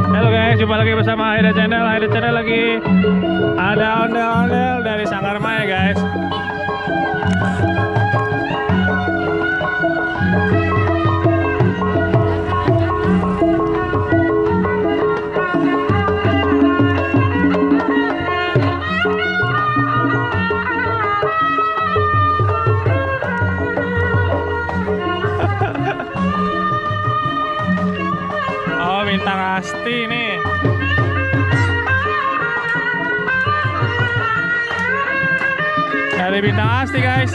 Halo guys, jumpa lagi bersama Haida Channel. Haida Channel lagi ada ondel-ondel dari Sanggar Maya guys. Oh, bintang Asti nih. Dari bintang Asti guys.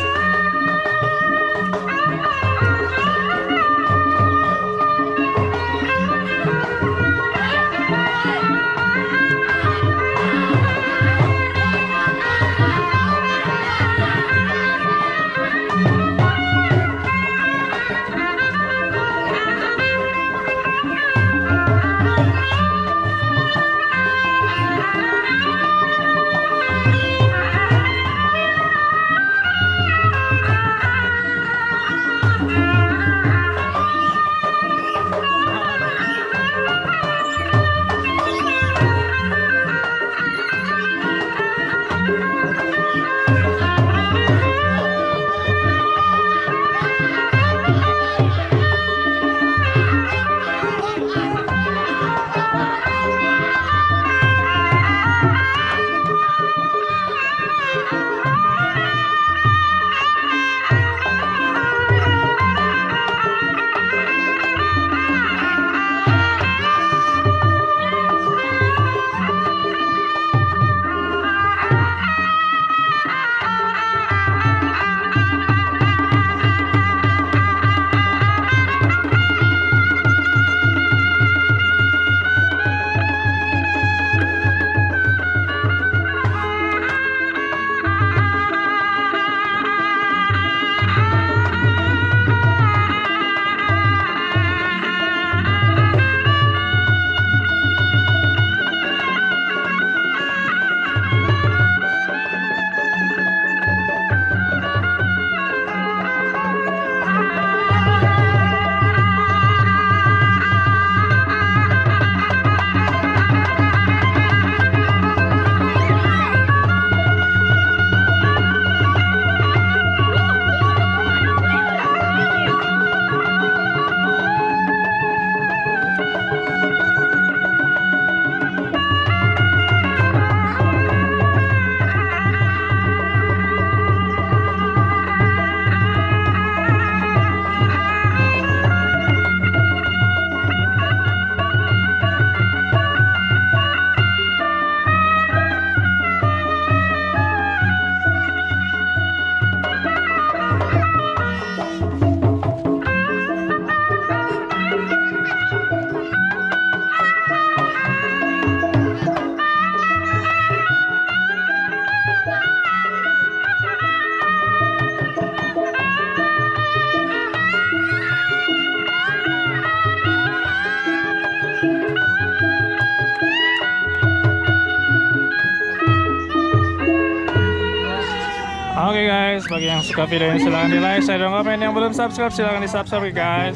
Oke guys, bagi yang suka video ini silahkan di like, share, dan komen. Yang belum subscribe silahkan di subscribe guys.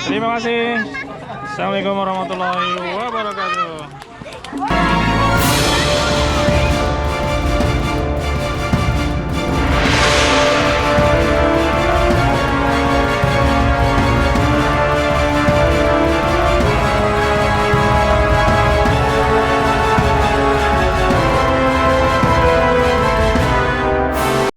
Terima kasih. Assalamualaikum warahmatullahi wabarakatuh.